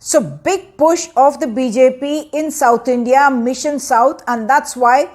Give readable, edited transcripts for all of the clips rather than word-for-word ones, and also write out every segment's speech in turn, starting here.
So big push of the BJP in South India, Mission South, and that's why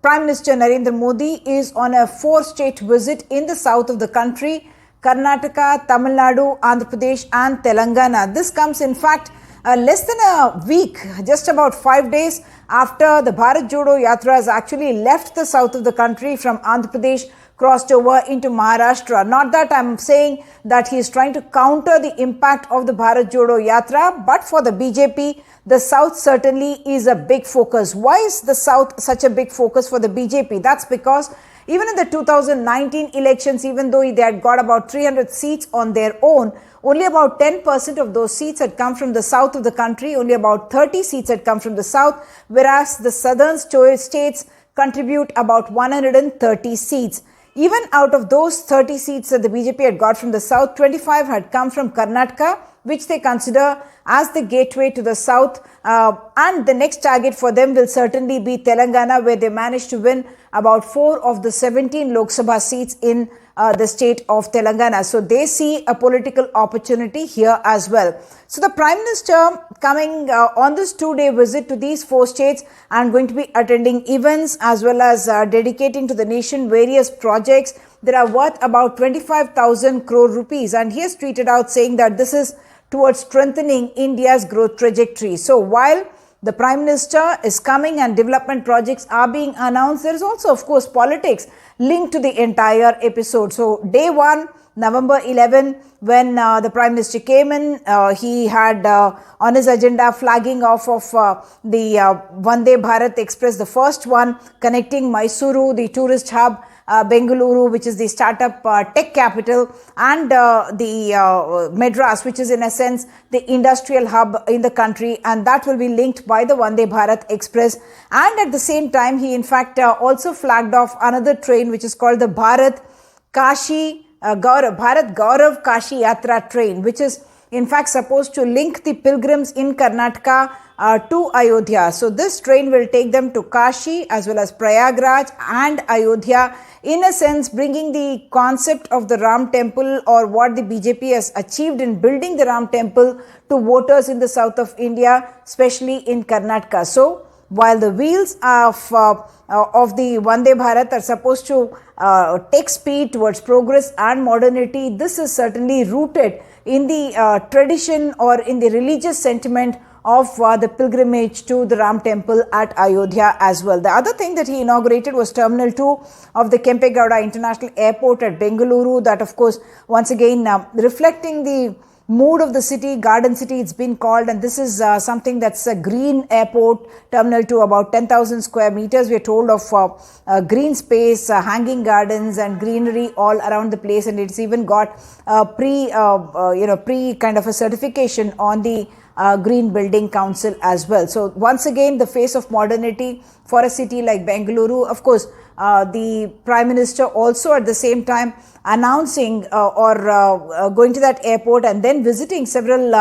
Prime Minister Narendra Modi is on a 4-state visit in the south of the country: Karnataka, Tamil Nadu, Andhra Pradesh and Telangana. This comes in fact less than a week, just about 5 days after the Bharat Jodo Yatra has actually left the south of the country from Andhra Pradesh, crossed over into Maharashtra. Not that I'm saying that he is trying to counter the impact of the Bharat Jodo Yatra, but for the BJP, the South certainly is a big focus. Why is the South such a big focus for the BJP? That's because even in the 2019 elections, even though they had got about 300 seats on their own, only about 10% of those seats had come from the south of the country. Only about 30 seats had come from the south, whereas the southern states contribute about 130 seats. Even out of those 30 seats that the BJP had got from the south, 25 had come from Karnataka, which they consider as the gateway to the south. And the next target for them will certainly be Telangana, where they managed to win about 4 of the 17 Lok Sabha seats in the state of Telangana. So they see a political opportunity here as well. So the Prime Minister coming on this 2-day visit to these 4 states and going to be attending events as well as dedicating to the nation various projects that are worth about 25,000 crore rupees. And he has tweeted out saying that this is towards strengthening India's growth trajectory. So while the Prime Minister is coming and development projects are being announced, there is also, of course, politics linked to the entire episode. So day 1, November 11, when the Prime Minister came in, he had on his agenda flagging off of the Vande Bharat Express, the first one connecting Mysuru, the tourist hub, Bengaluru, which is the startup tech capital, and the Madras, which is in a sense the industrial hub in the country, and that will be linked by the Vande Bharat Express. And at the same time, he in fact also flagged off another train which is called the Bharat Gaurav Kashi Yatra train, which is in fact supposed to link the pilgrims in Karnataka to Ayodhya. So this train will take them to Kashi as well as Prayagraj and Ayodhya, in a sense bringing the concept of the Ram temple, or what the BJP has achieved in building the Ram temple, to voters in the south of India, especially in Karnataka. So while the wheels of the Vande Bharat are supposed to take speed towards progress and modernity, this is certainly rooted in the tradition or in the religious sentiment of the pilgrimage to the Ram temple at Ayodhya as well. The other thing that he inaugurated was Terminal 2 of the Kempegowda International Airport at Bengaluru. That, of course, once again reflecting the mood of the city, garden city it's been called, and this is something that's a green airport. Terminal 2, about 10,000 square meters, we are told, of green space, hanging gardens and greenery all around the place, and it's even got pre kind of a certification on the Green Building Council as well. So once again, the face of modernity for a city like Bengaluru. Of course, the Prime Minister also at the same time announcing or going to that airport and then visiting several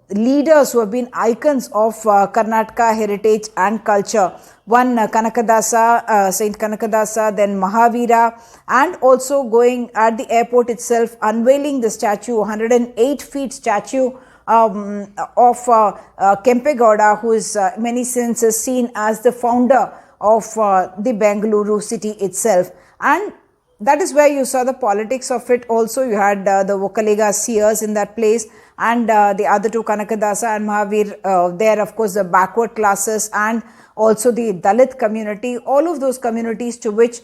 leaders who have been icons of Karnataka heritage and culture. One Kanakadasa, Saint Kanakadasa, then Mahavira, and also going at the airport itself, unveiling the statue, 108 feet statue of Kempegowda, who is many senses seen as the founder of the Bengaluru city itself. And that is where you saw the politics of it also. You had the Vokalega seers in that place, and the other two, Kanakadasa and Mahavir, there of course the backward classes and also the Dalit community, all of those communities to which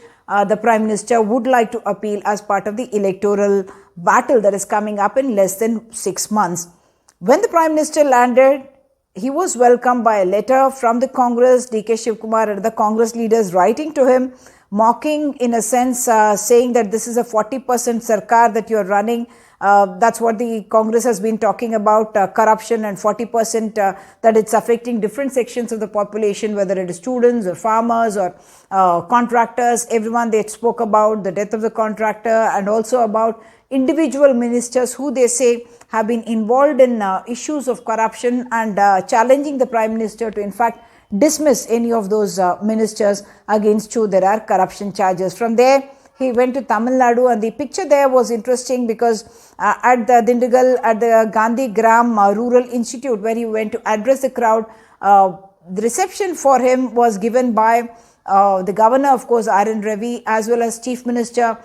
the Prime Minister would like to appeal as part of the electoral battle that is coming up in less than 6 months. When the Prime Minister landed, he was welcomed by a letter from the Congress, D.K. Shivkumar and the Congress leaders writing to him, mocking in a sense, saying that this is a 40% sarkar that you are running. That's what the Congress has been talking about, corruption, and 40% that it's affecting different sections of the population, whether it is students or farmers or contractors. Everyone they spoke about the death of the contractor, and also about individual ministers who they say have been involved in issues of corruption, and challenging the Prime Minister to in fact dismiss any of those ministers against whom there are corruption charges. From there, he went to Tamil Nadu, and the picture there was interesting because at the Dindigal, at the Gandhi Gram Rural Institute, where he went to address the crowd, the reception for him was given by the governor, of course, R.N. Ravi, as well as Chief Minister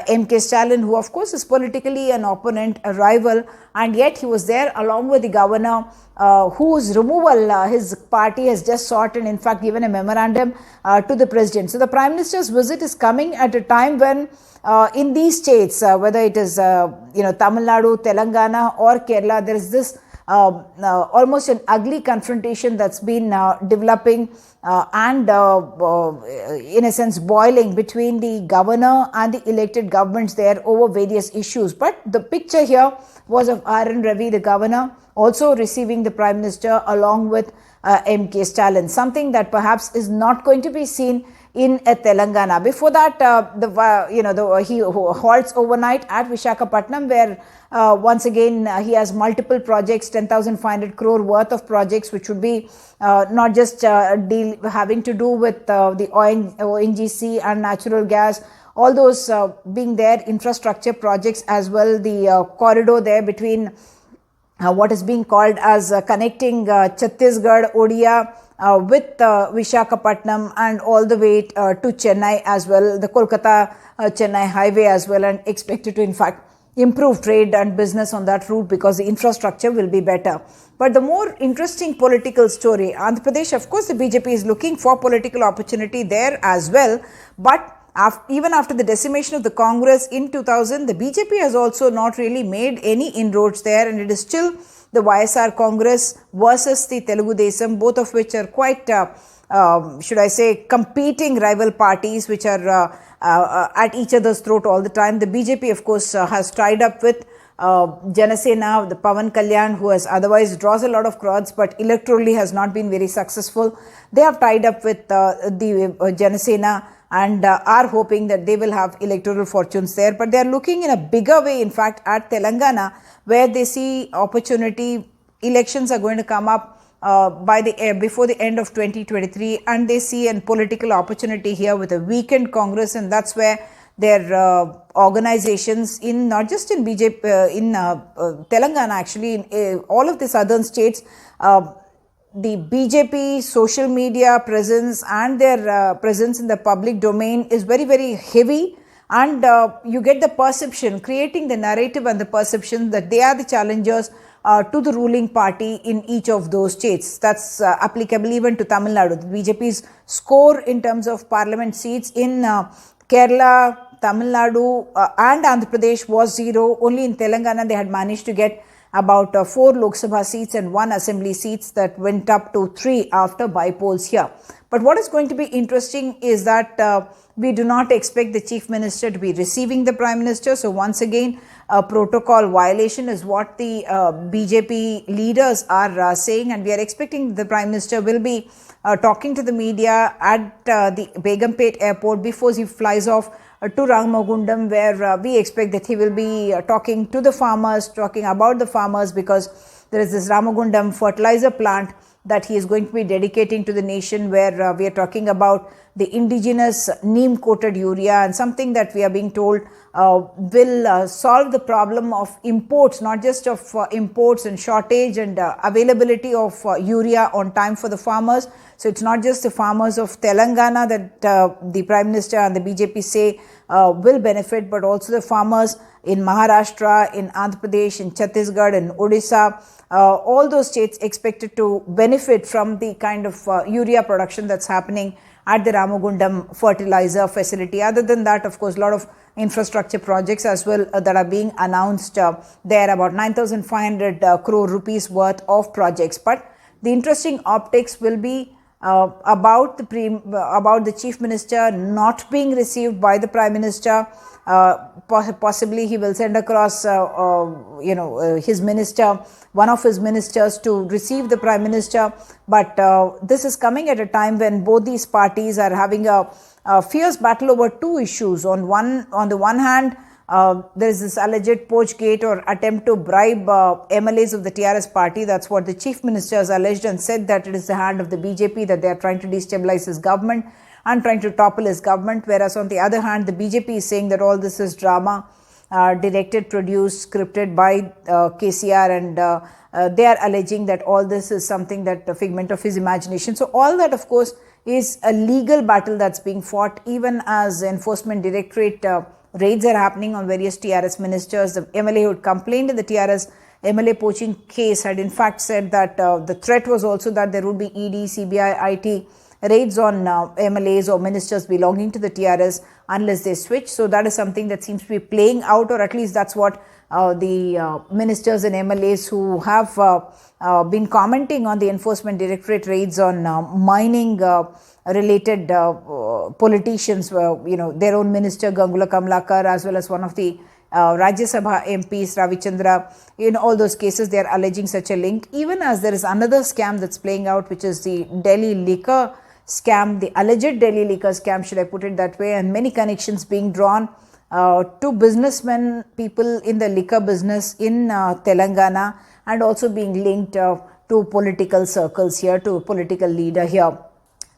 M.K. Stalin, who of course is politically an opponent, a rival, and yet he was there along with the governor, whose removal his party has just sought, and in fact given a memorandum to the president. So the Prime Minister's visit is coming at a time when in these states, whether it is Tamil Nadu, Telangana or Kerala, there is this almost an ugly confrontation that's been developing and in a sense boiling between the governor and the elected governments there over various issues. But the picture here was of R.N. Ravi, the governor, also receiving the Prime Minister along with M.K. Stalin, something that perhaps is not going to be seen in Telangana. Before that, he halts overnight at Visakhapatnam, where once again he has multiple projects, 10,500 crore worth of projects, which would be not just having to do with the ONGC and natural gas, all those being there, infrastructure projects as well, the corridor there between what is being called as connecting Chhattisgarh, Odia, with Visakhapatnam and all the way to Chennai as well, the Kolkata-Chennai highway as well, and expected to in fact improve trade and business on that route because the infrastructure will be better. But the more interesting political story, Andhra Pradesh, of course the BJP is looking for political opportunity there as well, but even after the decimation of the Congress in 2000, the BJP has also not really made any inroads there, and it is still the YSR Congress versus the Telugu Desam, both of which are quite, should I say, competing rival parties which are at each other's throat all the time. The BJP, of course, has tied up with Janasena, the Pawan Kalyan, who has otherwise draws a lot of crowds, but electorally has not been very successful. They have tied up with the Janasena and are hoping that they will have electoral fortunes there. But they are looking in a bigger way, in fact, at Telangana, where they see opportunity. Elections are going to come up before the end of 2023, and they see a political opportunity here with a weakened Congress, and that's where their organizations in not just in BJP, in Telangana, actually in all of the southern states, the BJP social media presence and their presence in the public domain is very, very heavy, and you get the perception, creating the narrative and the perception that they are the challengers to the ruling party in each of those states. That's applicable even to Tamil Nadu. The BJP's score in terms of parliament seats in Kerala, Tamil Nadu and Andhra Pradesh was 0. Only in Telangana they had managed to get about 4 Lok Sabha seats and 1 assembly seats that went up to 3 after by-polls here. But what is going to be interesting is that we do not expect the Chief Minister to be receiving the Prime Minister. So once again, a protocol violation is what the BJP leaders are saying, and we are expecting the Prime Minister will be talking to the media at the Begumpet airport before he flies off to Ramagundam, where we expect that he will be talking to the farmers, talking about the farmers, because there is this Ramagundam fertilizer plant that he is going to be dedicating to the nation, where we are talking about the indigenous neem-coated urea, and something that we are being told will solve the problem of imports, not just of imports and shortage and availability of urea on time for the farmers. So it's not just the farmers of Telangana that the Prime Minister and the BJP say will benefit, but also the farmers in Maharashtra, in Andhra Pradesh, in Chhattisgarh, in Odisha. All those states expected to benefit from the kind of urea production that's happening at the Ramagundam fertilizer facility. Other than that, of course, a lot of infrastructure projects as well that are being announced there, about 9,500 crore rupees worth of projects. But the interesting optics will be about the Chief Minister not being received by the Prime Minister. Possibly he will send across his minister, one of his ministers, to receive the Prime Minister. But this is coming at a time when both these parties are having a fierce battle over 2 issues. On the one hand, there is this alleged poachgate or attempt to bribe MLAs of the TRS party. That's what the Chief Minister has alleged and said, that it is the hand of the BJP, that they are trying to destabilize his government. and trying to topple his government, whereas on the other hand, the BJP is saying that all this is drama, directed, produced, scripted by KCR, and they are alleging that all this is something that a figment of his imagination. So all that, of course, is a legal battle that's being fought, even as Enforcement Directorate raids are happening on various TRS ministers. The MLA who had complained in the TRS MLA poaching case had in fact said that the threat was also that there would be ED, CBI, IT raids on MLAs or ministers belonging to the TRS unless they switch. So that is something that seems to be playing out, or at least that's what the ministers and MLAs who have been commenting on the Enforcement Directorate raids on mining related politicians, their own minister Gangula Kamlakar, as well as one of the Rajya Sabha MPs Ravichandra. In all those cases, they are alleging such a link, even as there is another scam that's playing out, which is the Delhi liquor scam, the alleged Delhi liquor scam, should I put it that way, and many connections being drawn to businessmen, people in the liquor business in Telangana, and also being linked to political circles here, to a political leader here.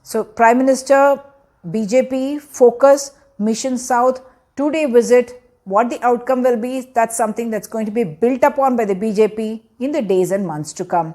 So Prime Minister, BJP, focus, Mission South, 2-day visit. What the outcome will be, that's something that's going to be built upon by the BJP in the days and months to come.